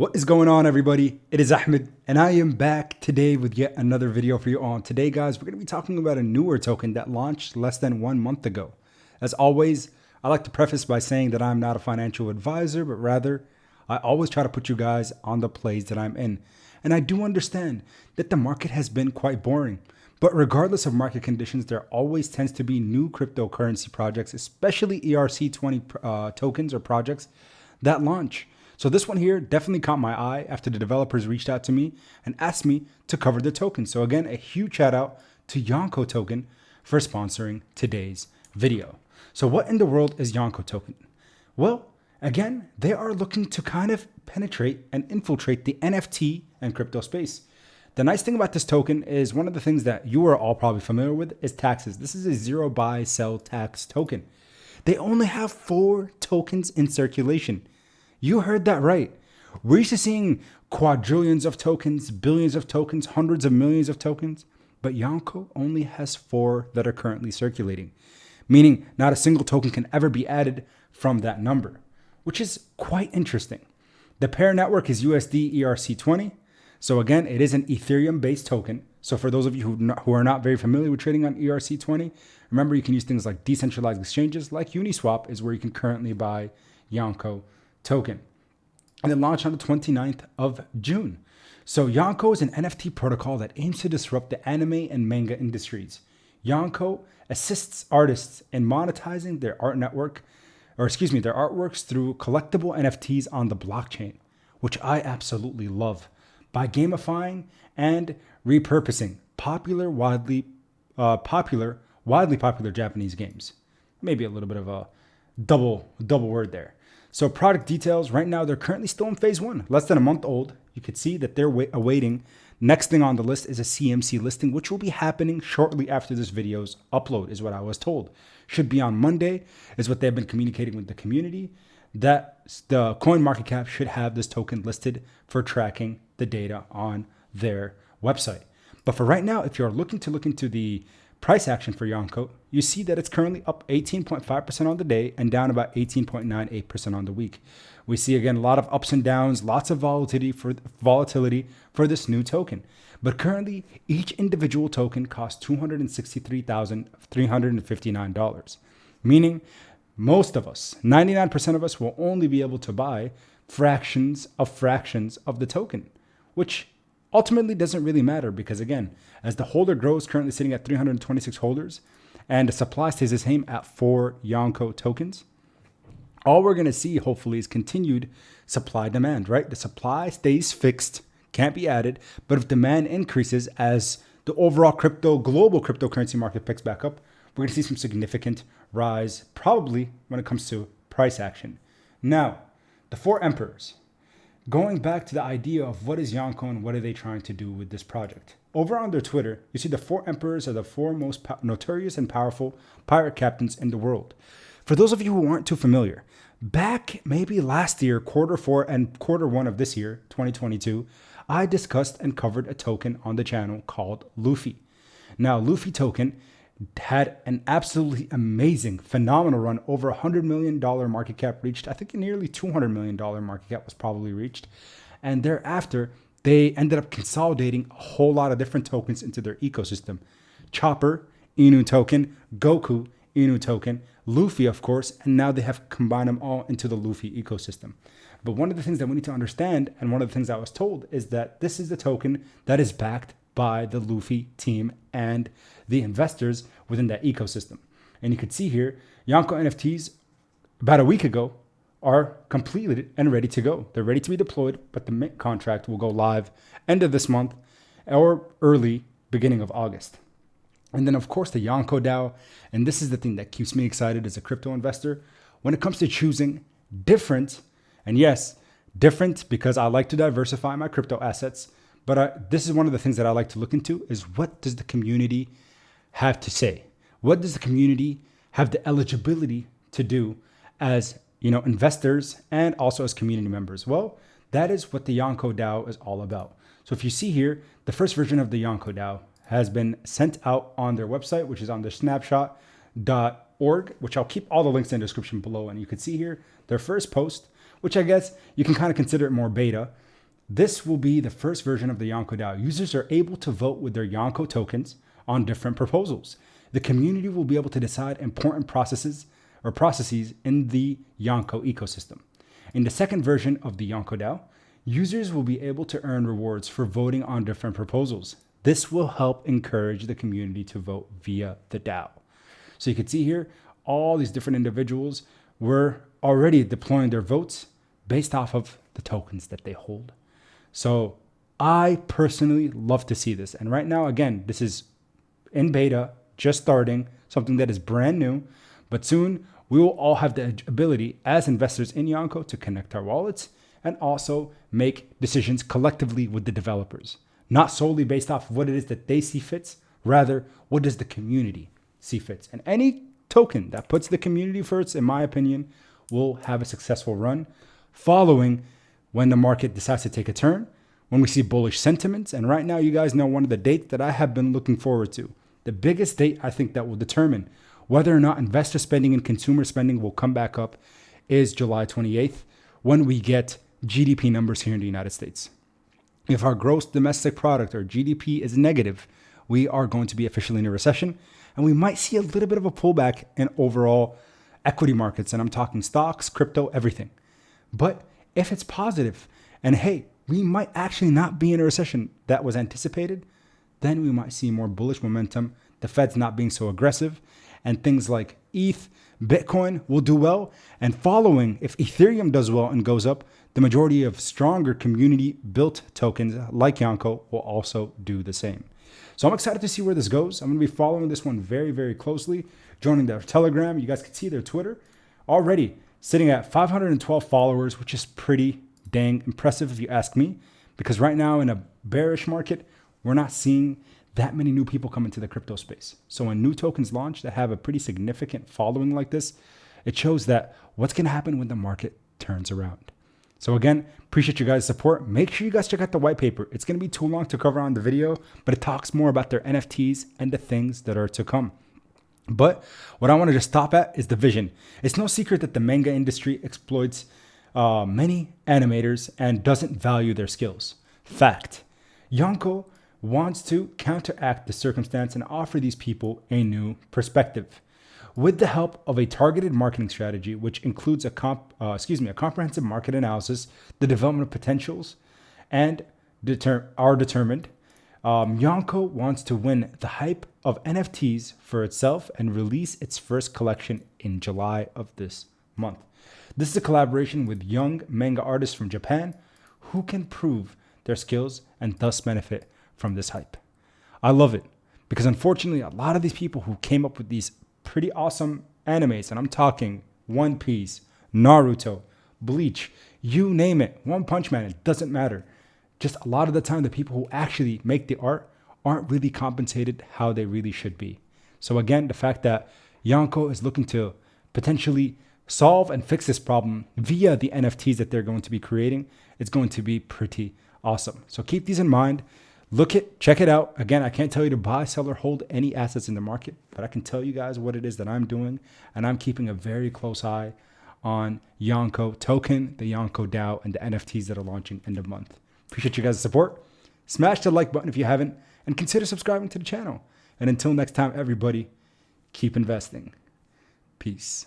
What is going on, everybody? It is Ahmed, and I am back today with yet another video for you all. Today, guys, we're going to be talking about a newer token that launched less than 1 month ago. As always, I like to preface by saying that I'm not a financial advisor, but rather, I always try to put you guys on the plays that I'm in. And I do understand that the market has been quite boring. But regardless of market conditions, there always tends to be new cryptocurrency projects, especially ERC20 tokens or projects that launch. So this one here definitely caught my eye after the developers reached out to me and asked me to cover the token. So again, a huge shout out to Yonko token for sponsoring today's video. So what in the world is Yonko token? Well, again, they are looking to kind of penetrate and infiltrate the NFT and crypto space. The nice thing about this token is one of the things that you are all probably familiar with is taxes. This is a zero buy sell tax token. They only have 4 tokens in circulation. You heard that right. We're used to seeing quadrillions of tokens, billions of tokens, hundreds of millions of tokens, but Yonko only has 4 that are currently circulating, meaning not a single token can ever be added from that number, which is quite interesting. The pair network is USD ERC20. So again, it is an Ethereum-based token. So for those of you who are not very familiar with trading on ERC20, remember you can use things like decentralized exchanges like Uniswap is where you can currently buy Yonko token. And it launched on the 29th of June. So Yonko is an NFT protocol that aims to disrupt the anime and manga industries. Yonko assists artists in monetizing their their artworks through collectible NFTs on the blockchain, which I absolutely love, by gamifying and repurposing widely popular Japanese games. Maybe a little bit of a double word there. So product details, right now, they're currently still in phase 1, less than a month old. You could see that they're awaiting. Next thing on the list is a CMC listing, which will be happening shortly after this video's upload, is what I was told. Should be on Monday, is what they've been communicating with the community, that the coin market cap should have this token listed for tracking the data on their website. But for right now, if you're looking to look into the price action for Yonko, you see that it's currently up 18.5% on the day and down about 18.98% on the week. We see again a lot of ups and downs, lots of volatility for this new token. But currently, each individual token costs $263,359, meaning most of us, 99% of us, will only be able to buy fractions of the token, which ultimately doesn't really matter because, again, as the holder grows, currently sitting at 326 holders, and the supply stays the same at 4 Yonko tokens, all we're going to see, hopefully, is continued supply demand, right? The supply stays fixed, can't be added, but if demand increases as the overall global cryptocurrency market picks back up, we're going to see some significant rise, probably when it comes to price action. Now, the 4 emperors. Going back to the idea of what is Yonko and what are they trying to do with this project. Over on their Twitter, you see the 4 emperors are the 4 most notorious and powerful pirate captains in the world. For those of you who aren't too familiar, back maybe last year, quarter 4 and quarter 1 of this year, 2022, I discussed and covered a token on the channel called Luffy. Now, Luffy token had an absolutely amazing, phenomenal run. Over $100 million market cap reached. I think nearly $200 million market cap was probably reached. And thereafter, they ended up consolidating a whole lot of different tokens into their ecosystem. Chopper, Inu token, Goku, Inu token, Luffy, of course, and now they have combined them all into the Luffy ecosystem. But one of the things that we need to understand, and one of the things I was told, is that this is the token that is backed by the Luffy team and the investors within that ecosystem. And you can see here, Yonko NFTs about a week ago are completed and ready to go. They're ready to be deployed, but the mint contract will go live end of this month or early beginning of August. And then, of course, the Yonko DAO. And this is the thing that keeps me excited as a crypto investor when it comes to choosing different, and yes, different because I like to diversify my crypto assets. But this is one of the things that I like to look into is what does the community have to say? What does the community have the eligibility to do as investors and also as community members? Well, that is what the Yonko DAO is all about. So if you see here, the first version of the Yonko DAO has been sent out on their website, which is on their snapshot.org, which I'll keep all the links in the description below. And you can see here their first post, which I guess you can kind of consider it more beta. This will be the first version of the Yonko DAO. Users are able to vote with their Yonko tokens on different proposals. The community will be able to decide important processes in the Yonko ecosystem. In the second version of the Yonko DAO, users will be able to earn rewards for voting on different proposals. This will help encourage the community to vote via the DAO. So you can see here, all these different individuals were already deploying their votes based off of the tokens that they hold. So I personally love to see this. And right now, again, this is in beta, just starting, something that is brand new. But soon we will all have the ability as investors in Yonko to connect our wallets and also make decisions collectively with the developers, not solely based off of what it is that they see fits, rather, what does the community see fits. And any token that puts the community first, in my opinion, will have a successful run following when the market decides to take a turn, when we see bullish sentiments. And right now, you guys know one of the dates that I have been looking forward to. The biggest date I think that will determine whether or not investor spending and consumer spending will come back up is July 28th, when we get GDP numbers here in the United States. If our gross domestic product or GDP is negative, we are going to be officially in a recession, and we might see a little bit of a pullback in overall equity markets. And I'm talking stocks, crypto, everything. But if it's positive, and hey, we might actually not be in a recession that was anticipated, then we might see more bullish momentum, the Fed's not being so aggressive, and things like ETH, Bitcoin will do well. And following, if Ethereum does well and goes up, the majority of stronger community-built tokens like Yonko will also do the same. So I'm excited to see where this goes. I'm going to be following this one very, very closely, joining their Telegram. You guys can see their Twitter already sitting at 512 followers, which is pretty dang impressive if you ask me, because right now in a bearish market, we're not seeing that many new people come into the crypto space. So when new tokens launch that have a pretty significant following like this, it shows that what's going to happen when the market turns around. So again, appreciate you guys' support. Make sure you guys check out the white paper. It's going to be too long to cover on the video, but it talks more about their NFTs and the things that are to come. But what I want to just stop at is the vision. It's no secret that the manga industry exploits many animators and doesn't value their skills. Fact. Yonko wants to counteract the circumstance and offer these people a new perspective. With the help of a targeted marketing strategy, which includes a comprehensive market analysis, the development of potentials, and are determined, Yonko wants to win the hype of NFTs for itself and release its first collection in July of this month. This is a collaboration with young manga artists from Japan who can prove their skills and thus benefit from this hype. I love it because unfortunately, a lot of these people who came up with these pretty awesome animes, and I'm talking One Piece, Naruto, Bleach, you name it, One Punch Man, it doesn't matter. Just a lot of the time, the people who actually make the art aren't really compensated how they really should be. So again, the fact that Yonko is looking to potentially solve and fix this problem via the NFTs that they're going to be creating, it's going to be pretty awesome. So keep these in mind. Check it out. Again, I can't tell you to buy, sell, or hold any assets in the market, but I can tell you guys what it is that I'm doing, and I'm keeping a very close eye on Yonko token, the Yonko DAO, and the NFTs that are launching end of month. Appreciate you guys' support. Smash the like button if you haven't, and consider subscribing to the channel. And until next time, everybody, keep investing. Peace.